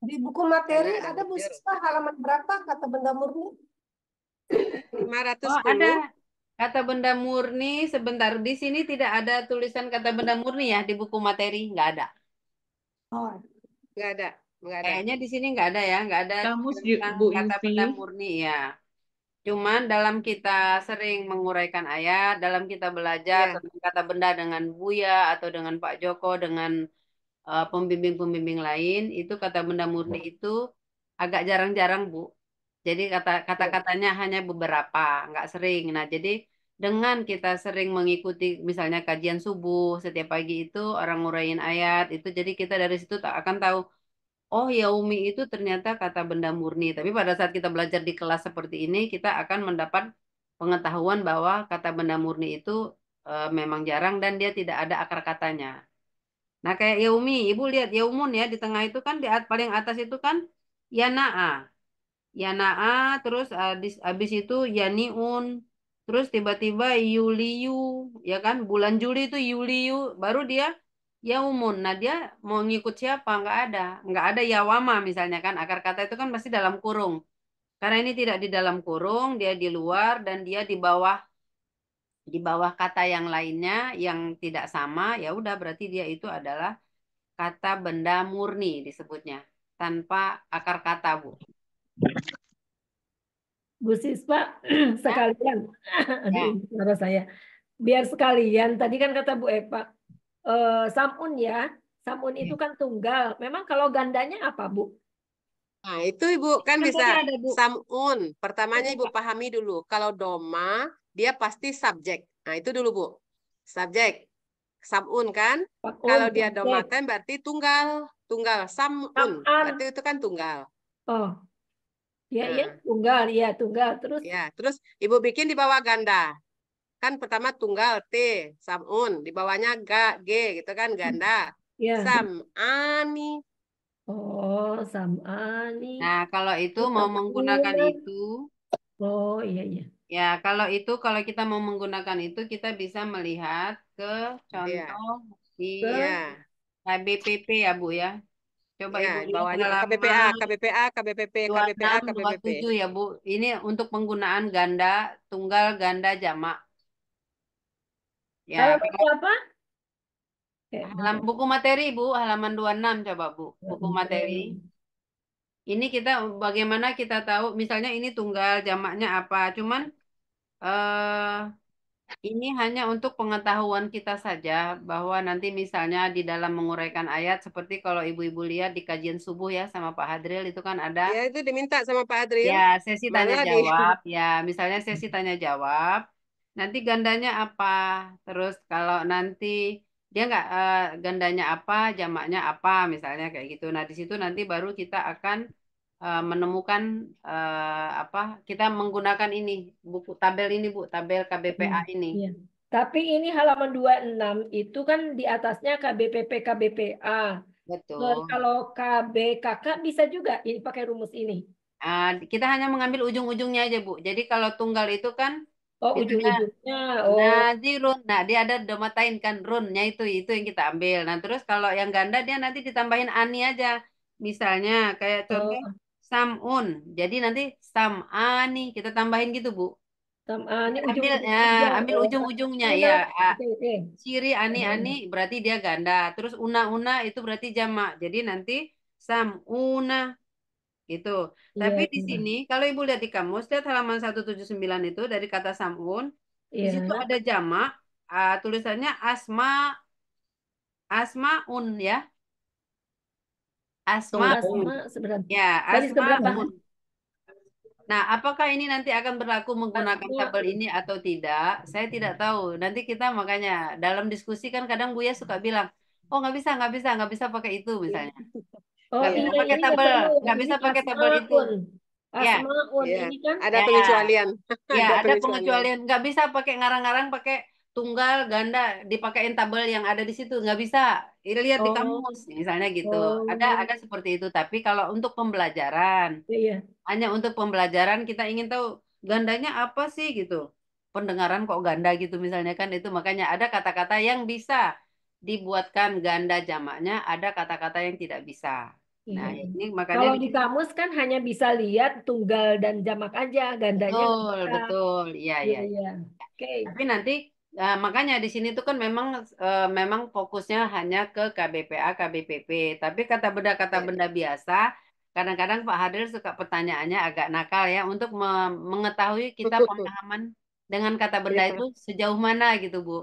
di buku Karena materi ada ada huruf Bu jar. Sita halaman berapa kata benda murni? Oh, ada 510 kata benda murni. Sebentar, di sini tidak ada tulisan kata benda murni ya di buku materi, nggak ada. Oh, nggak ada, nggak ada. Kayaknya di sini nggak ada ya, nggak ada Kamus tentang Bu kata Yufi. benda murni ya. Cuman dalam kita sering menguraikan ayat, dalam kita belajar Ya, tentang kata benda dengan Buya atau dengan Pak Joko, dengan pembimbing-pembimbing lain, itu kata benda murni itu agak jarang-jarang, Bu. Jadi ya. kata-katanya hanya beberapa, nggak sering. Nah, jadi dengan kita sering mengikuti misalnya kajian subuh setiap pagi itu orang nguraiin ayat itu, jadi kita dari situ tak akan tahu, oh yaumi itu ternyata kata benda murni. Tapi pada saat kita belajar di kelas seperti ini, kita akan mendapat pengetahuan bahwa kata benda murni itu memang jarang dan dia tidak ada akar katanya. Nah, kayak yaumi, Ibu lihat yaumun ya di tengah itu kan, paling atas itu kan yanaa. Yanaa, terus habis itu yaniun, terus tiba-tiba yuliyu, ya kan? Bulan Juli itu yuliyu, baru dia yaumun. Nah, dia mau ngikut siapa? Nggak ada yawama misalnya kan. Akar kata itu kan pasti dalam kurung. Karena ini tidak di dalam kurung, dia di luar dan dia di bawah kata yang lainnya yang tidak sama, ya udah berarti dia itu adalah kata benda murni disebutnya tanpa akar kata, Bu. Bu Siswa, Ya, sekalian, aduh ya. ini suara saya. Biar sekalian, tadi kan kata Bu Eva, Samun ya, Samun itu kan tunggal. Memang kalau gandanya apa, Bu? Nah, itu Ibu kan Kan bisa tadi ada, Bu. samun. Pertamanya Ibu pahami dulu. Kalau doma, dia pasti subjek. Nah, itu dulu, Bu. Subjek. Samun kan? Samun, Kalau dia subjek. domaten berarti tunggal. Tunggal. Samun. Sam'an. Berarti itu kan tunggal. Oh, ya, ya, Nah, tunggal, ya, tunggal. Terus, ya. Terus Ibu bikin di bawah ganda. Kan pertama tunggal T, samun. Di bawahnya G gitu kan, ganda. ya. Sam'ani. Oh, Sam'ani. Nah, kalau itu Terus mau menggunakan Sam'una. itu, Oh, iya, iya. ya kalau kita mau menggunakan itu, kita bisa melihat ke Iya. contoh di Ke Iya. KBPP ya, Bu ya. Coba Ya, Ibu lihat bawahnya KBPA, halaman KBPA, KBPP, KBPA, 26, KBPP. 27 ya, Bu. Ini untuk penggunaan ganda, tunggal, ganda, jamak. Ya, halaman kalau apa? Bentar. buku materi, Bu, halaman 26 coba, Bu. Buku materi. Ini kita bagaimana kita tahu misalnya ini tunggal jamaknya apa. Cuman eh ini hanya untuk pengetahuan kita saja bahwa nanti misalnya di dalam menguraikan ayat seperti kalau ibu-ibu lihat di kajian subuh ya sama Pak Hadril itu kan ada Ya, itu diminta sama Pak Adril. ya sesi tanya Malah di jawab ya, misalnya sesi tanya jawab. Nanti gandanya apa? Terus kalau nanti dia nggak gandanya apa, jamaknya apa misalnya kayak gitu. Nah, di situ nanti baru kita akan menemukan apa? Kita menggunakan ini buku tabel ini Bu, tabel KBPA ini. Iya. Tapi ini halaman 26 itu kan di atasnya KBPP KBPA. Betul. Kalau KB, kakak bisa juga ini pakai rumus ini. Kita hanya mengambil ujung-ujungnya aja, Bu. Jadi kalau tunggal itu kan Oh, misalnya ujung-ujungnya. Oh, Nazirun. Nah, dia ada domatain kan runnya itu yang kita ambil. Nah, terus kalau yang ganda dia nanti ditambahin ani aja. Misalnya kayak contoh oh, samun. Jadi nanti samani kita tambahin gitu, Bu. ini Ambil ujung-ujung aja. ambil Oh, ujung-ujungnya una. ya. Oke, oke. Ciri ani-ani berarti dia ganda. Terus una-una itu berarti jamak. Jadi nanti samuna gitu. Iya, Tapi di iya. sini kalau Ibu lihat di kamus, lihat halaman 179 itu dari kata samun, di situ Iya. ada jamak, tulisannya asmaun ya. Tunggal Asmaun. sama sebenarnya. Ya, Baris keberapa? asmaun. Nah, apakah ini nanti akan berlaku menggunakan Asma. tabel ini atau tidak? Saya tidak tahu. Nanti kita makanya dalam diskusi kan kadang Buya suka bilang, oh nggak bisa pakai itu misalnya. Oh Nggak bisa iya, pakai ini nggak tabel, perlu. nggak Ini bisa pakai tabel itu. asmaun. Ya, Asmaun Iya. ini kan Ada ya. pengecualian. Ya, Ada ada pengecualian. pengecualian. Nggak bisa pakai ngarang-ngarang, pakai tunggal, ganda, dipakein tabel yang ada di situ. Nggak bisa. Lihat di oh kamus, misalnya gitu. oh Ada seperti itu. Tapi kalau untuk pembelajaran, iya. hanya untuk pembelajaran kita ingin tahu gandanya apa sih gitu. Pendengaran kok ganda gitu misalnya kan itu. Makanya ada kata-kata yang bisa dibuatkan ganda jamaknya, ada kata-kata yang tidak bisa. Nah, Iya. ini makanya Kalau di di sini. kamus kan hanya bisa lihat tunggal dan jamak aja, gandanya nggak Betul, bisa. betul. Iya, Iya, iya. iya. Oke. Tapi nanti makanya di sini tuh kan memang fokusnya hanya ke KBPA, KBPP. Tapi kata Ya. benda biasa, kadang-kadang Pak Hadir suka pertanyaannya agak nakal ya untuk mengetahui kita pemahaman dengan kata benda itu Ya. sejauh mana gitu, Bu.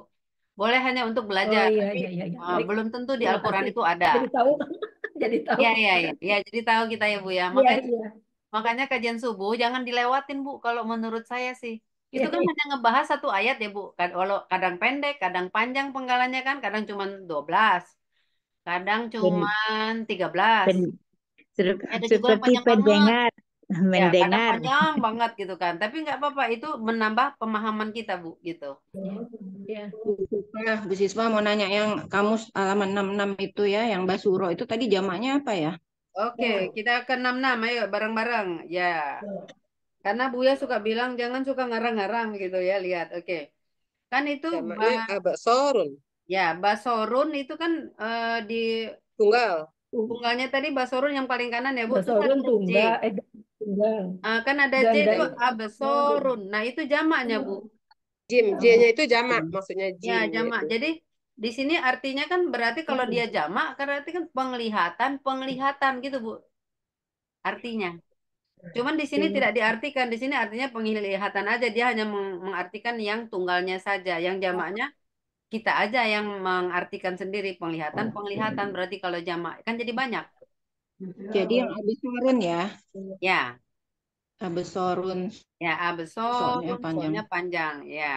Boleh hanya untuk Oh belajar, iya, tapi iya, iya, iya. Baik. belum tentu di Terima Al-Quran kasih. itu ada. Jadi tahu, jadi tahu. Iya, iya, iya. Ya, jadi tahu kita ya, Bu ya. Iya, iya. Makanya kajian subuh jangan dilewatin, Bu, kalau menurut saya sih. Itu Iya, kan iya. hanya ngebahas satu ayat ya, Bu. Walau kadang pendek, kadang panjang penggalannya kan, kadang cuma 12, kadang Ben, cuman 13. ben, Ada juga yang seperti panjang banget. pendengar, Ya, kadang mendengar. panjang banget gitu kan. Tapi nggak apa-apa, itu menambah pemahaman kita, Bu, gitu. Iya. Bu Siswa mau nanya yang kamus halaman 66 itu ya, yang Basuro itu tadi jamaknya apa ya? Oke, kita ke 66, ayo bareng-bareng. Ya, karena Buya suka bilang jangan suka ngarang-ngarang gitu ya, lihat. Oke. Kan itu Jamaknya abasorun. ya, basorun itu kan di Tunggal. tunggalnya tadi basorun yang paling kanan ya, Bu. Terus ada Basorun huruf J. tunggal, tunggal. Kan ada J Ganda itu itu. abesorun. Nah, itu jamaknya, Bu. Jim. J-nya itu jamak. Maksudnya Ya, jimnya jamak. itu. Jadi di sini artinya kan berarti kalau dia jamak, kan berarti kan penglihatan gitu, Bu. Artinya. Cuman di sini tidak diartikan. Di sini artinya penglihatan aja. Dia hanya mengartikan yang tunggalnya saja. Yang jamaknya kita aja yang mengartikan sendiri penglihatan berarti kalau jamak kan jadi banyak. Jadi yang abesorun ya, Ya, abesorun ya soalnya abesorun panjang. soalnya panjang ya.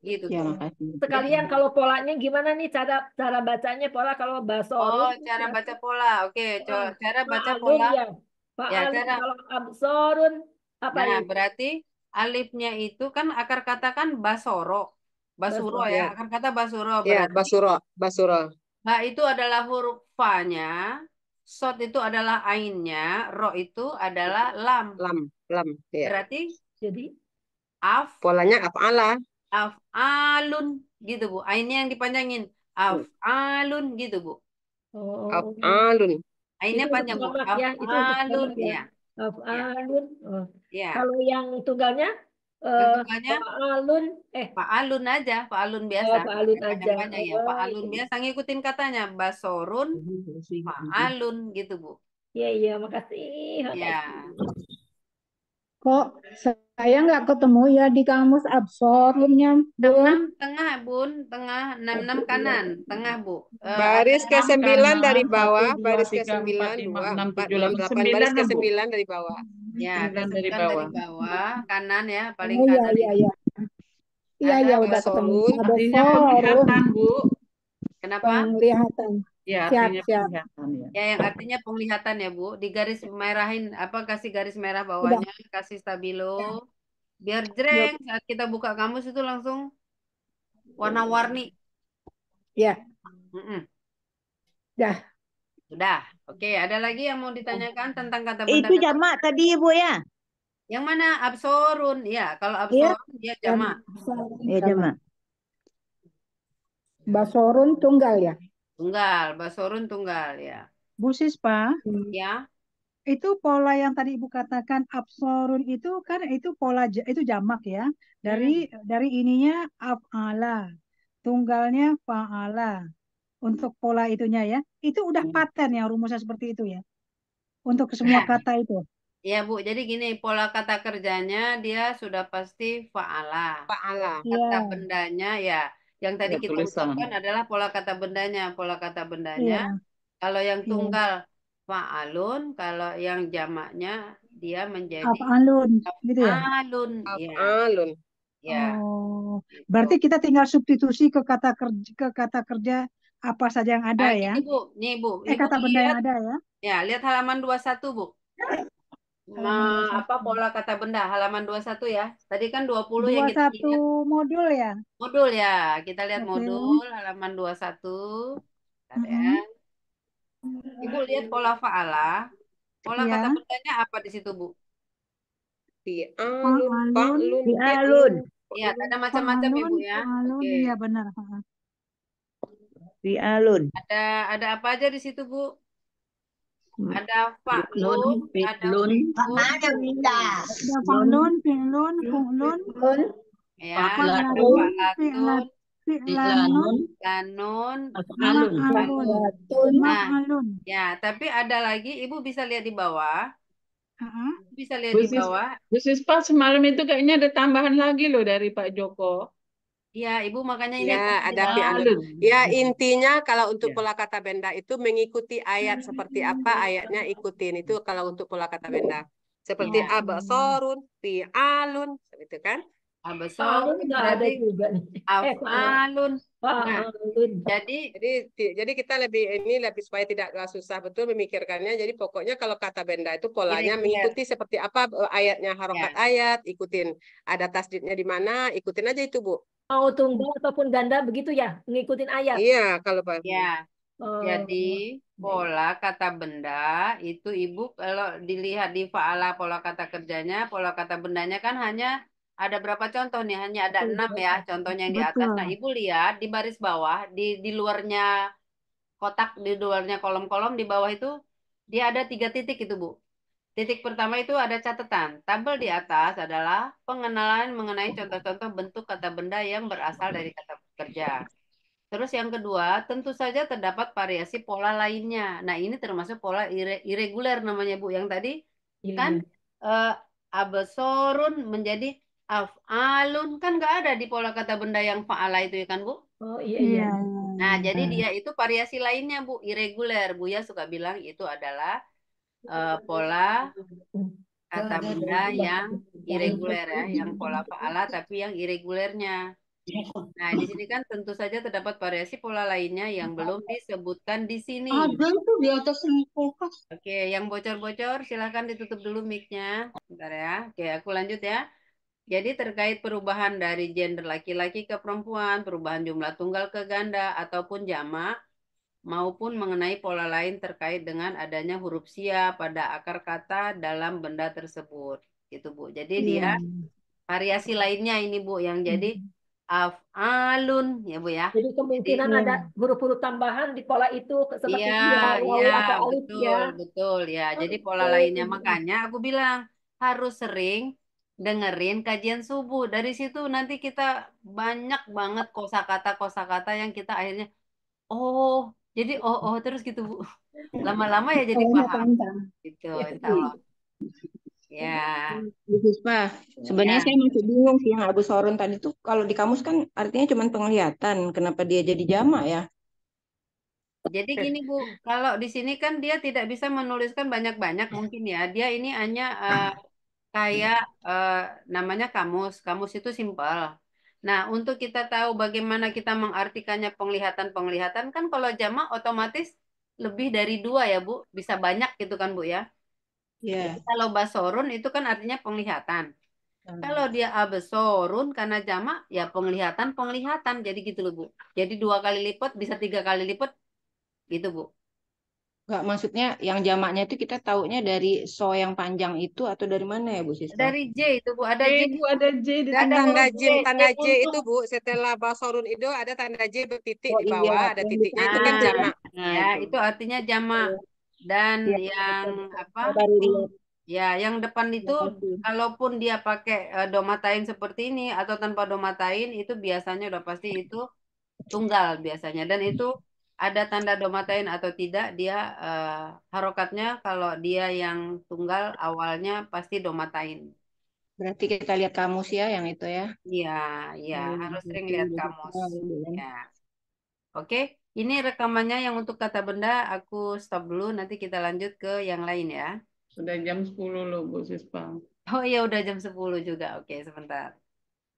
Gitu Ya tuh. makasih. Sekalian kalau polanya gimana nih cara cara bacanya pola kalau Oh, basorun cara baca pola. Oke, cara baca fa'alun pola. ya. Ya, Fa'alun cara. kalau absorun apa Nah, ini? berarti alifnya itu kan akar kata kan basoro. Basuro Basor. ya, Ya. akar kata basuro Ya, berarti basuro. Basuro. ba itu adalah huruf fa-nya, sod itu adalah ainnya, ro itu adalah lam. Lam. Lam. Ya. Berarti Jadi af Polanya af'ala. af'alun gitu, Bu. Ainnya yang dipanjangin. Af'alun gitu, Bu. oh Af'alun. Ainnya itu untuk panjang, Bu. jamak ya, itu untuk Af'alun, jamak ya. ya. Ya, Fa'alun. Oh. ya. Kalau yang tunggalnya Yang eh tunggalnya fa'alun fa'alun aja, fa'alun biasa. fa'alun Kadang aja. panjang ya. Oh, Fa'alun biasa ngikutin katanya. Basorun, fa'alun gitu, Bu. iya iya, makasih, makasih. Ya. Kok saya nggak ketemu ya di kamus absorumnya, Bun? 66 tengah, Bun. Tengah. 66 kanan. Tengah, Bu. Ada Baris ke-9 dari kanan, 1, bawah. 2, Baris 3, 4, ke-9. 5, 2, 6, 4, 7, 6, 8, 8. 9 Baris lah, Bu. ke-9 dari bawah. ya, 9 dari ke-9 dari bawah. bawah. Kanan ya, paling Oh iya kanan iya itu. iya. Iya Ada iya udah ketemu. Basorun. Artinya Abesorun penglihatan, Bu. kenapa? penglihatan. Ya, Siap artinya siap. penglihatan ya. Ya, yang artinya penglihatan ya, Bu. Di garis merahin, apa, kasih garis merah Udah. bawahnya, kasih stabilo. Biar Yuk. jreng, saat kita buka kamus itu langsung warna-warni. Ya. Mm-mm. Dah. Sudah. Oke, ada lagi yang mau ditanyakan tentang kata benda? Itu jamak tadi Bu ya? Yang mana? Absorun. Ya, kalau Iya. absorun dia jamak. Ya jamak. Basorun tunggal ya. Tunggal, basorun tunggal ya. Bu Sispa, Ya. itu pola yang tadi Ibu katakan absorun itu kan itu pola itu jamak ya. Dari ininya af'ala. Tunggalnya fa'ala. Untuk pola itunya ya. Itu udah paten ya rumusnya seperti itu ya. Untuk semua Ya. kata itu. Ya Bu, jadi gini, pola kata kerjanya dia sudah pasti fa'ala. Fa'ala. Kata Iya. bendanya ya, yang tadi Ya, kita tulisan. ucapkan adalah pola kata bendanya. Pola kata bendanya, Iya. kalau yang Iya. tunggal fa'alun, kalau yang jamaknya dia menjadi Af'alun gitu ya. af'alun. Ya, Alun. ya. Oh, Gitu. berarti kita tinggal substitusi ke kata kerja apa saja yang ada Ah, ya. gini Bu, nih Bu, Ibu Kata benda yang lihat, ada ya. ya lihat halaman 21 Bu. Halaman 21. Apa pola kata benda halaman 21 ya. Tadi kan 20 yang kita 21 lihat modul ya. modul ya. Kita lihat Oke. modul halaman 21. Bentar ya. Ibu lihat pola fa'ala. Pola kata Ya. bendanya apa di situ, Bu? Fi'alun, Fa'alun. fa'lun, Fi'alun. Ya, ada macam-macam ya, Bu ya. Fa'alun. Oke. Iya benar. Fi'alun. Ada apa aja di situ, Bu? Ada Nun, fa'lun, ada fi'lun. fi'lun, Ada fa'lun, fi'lun, fu'lun, ya, Fa'latun, ada fa'latun, fa'latun, fi'lanun, lanun, af'alun. ma'alun. Nah, Ma'alun. ya, tapi ada lagi, Ibu bisa lihat di bawah. Heeh. Bisa lihat Bu di bawah. Sispa semalam itu kayaknya ada tambahan lagi loh dari Pak Joko. Ya, Ibu makanya ini Ya, ada bilang, fi'alun. Ya, intinya kalau untuk Ya. pola kata benda itu mengikuti ayat seperti apa ayatnya ikutin. Itu kalau untuk pola kata benda. Seperti Ya. absorun, fi'alun, gitu kan? absorun Fa'alun nggak ada berarti juga nih. af'alun. Nah, Fa'alun. jadi Jadi kita lebih supaya tidak susah betul memikirkannya. Jadi pokoknya kalau kata benda itu polanya Irregular. mengikuti seperti apa ayatnya, harokat Ya. ayat, ikutin. Ada tasdidnya di mana, ikutin aja itu, Bu. Mau tunggal ataupun ganda begitu ya, ngikutin ayat. Iya, kalau Pak. Ya, Oh. jadi pola kata benda itu Ibu kalau dilihat di fa'ala pola kata kerjanya, pola kata bendanya kan hanya ada berapa contoh nih? Hanya ada 6 ya contohnya yang di atas. Betul. Nah, Ibu lihat di baris bawah, di luarnya kotak, di luarnya kolom-kolom di bawah itu dia ada 3 titik itu, Bu. Titik pertama itu ada catatan. Tabel di atas adalah pengenalan mengenai contoh-contoh bentuk kata benda yang berasal dari kata kerja. Terus yang kedua, tentu saja terdapat variasi pola lainnya. Nah, ini termasuk pola irregular namanya, Bu. Yang tadi Iya, kan iya. absorun menjadi af'alun. Kan nggak ada di pola kata benda yang fa'ala itu ya kan, Bu? Oh iya Iya. iya. Nah, jadi dia itu variasi lainnya, Bu. Irregular. Buya suka bilang itu adalah pola kata benda yang irregular ya, yang pola fa'ala tapi yang irregulernya. Nah, di sini kan tentu saja terdapat variasi pola lainnya yang belum disebutkan di sini. Ada itu di atas kulkas. Oke, yang bocor-bocor silahkan ditutup dulu mic-nya. Bentar ya. Oke, aku lanjut ya. Jadi terkait perubahan dari gender laki-laki ke perempuan, perubahan jumlah tunggal ke ganda ataupun jamak, maupun mengenai pola lain terkait dengan adanya huruf sia pada akar kata dalam benda tersebut. Gitu, Bu. Jadi Iya. dia variasi lainnya ini, Bu, yang jadi af'alun ya, Bu ya. Jadi kemungkinan Jadi, ada huruf-huruf tambahan di pola itu seperti iya, ya, iya, wawu atau alif betul, ya. betul ya. Jadi pola lainnya makanya aku bilang harus sering dengerin kajian subuh. Dari situ nanti kita banyak banget kosakata yang kita akhirnya oh, jadi oh terus gitu, Bu. Lama-lama ya jadi Kayaknya paham. panjang. Gitu, insya Allah. Ya, Bu Sispa, sebenarnya ya. saya masih bingung sih yang absorun tadi tuh kalau di kamus kan artinya cuma penglihatan. Kenapa dia jadi jamak ya? Jadi gini Bu, kalau di sini kan dia tidak bisa menuliskan banyak-banyak mungkin ya. Dia ini hanya kayak namanya kamus. Kamus itu simpel. Nah, untuk kita tahu bagaimana kita mengartikannya penglihatan-penglihatan kan kalau jamak otomatis lebih dari 2 ya Bu, bisa banyak gitu kan Bu ya. Iya. Jadi kalau basorun itu kan artinya penglihatan. Kalau dia absorun karena jamak ya penglihatan jadi gitu loh Bu. Jadi 2 kali lipat bisa 3 kali lipat gitu Bu. Enggak, maksudnya yang jamaknya itu kita taunya dari so yang panjang itu atau dari mana ya Bu Siswa? Dari J itu Bu, ada J. Bu, ada J di Dan Ada tengah. huruf tanda J J itu untuk Bu, setelah basorun itu ada tanda J bertitik Oh di iya, bawah, ada yang titiknya itu kan nah, jamak. nah ya itu. itu artinya jamak. Dan Iya, yang apa? saya baru lihat. Ya, yang depan itu Terima kasih. kalaupun dia pakai domatain seperti ini atau tanpa domatain itu biasanya udah pasti itu tunggal biasanya. Dan itu ada tanda domatain atau tidak dia harokatnya kalau dia yang tunggal awalnya pasti domatain. Berarti kita lihat kamus ya yang itu ya. Iya, iya harus sering lihat kamus. Ya, oke. Ini rekamannya yang untuk kata benda aku stop dulu. Nanti kita lanjut ke yang lain ya. Sudah jam 10 loh Bu Siswa. Oh iya udah jam 10 juga. Oke, sebentar.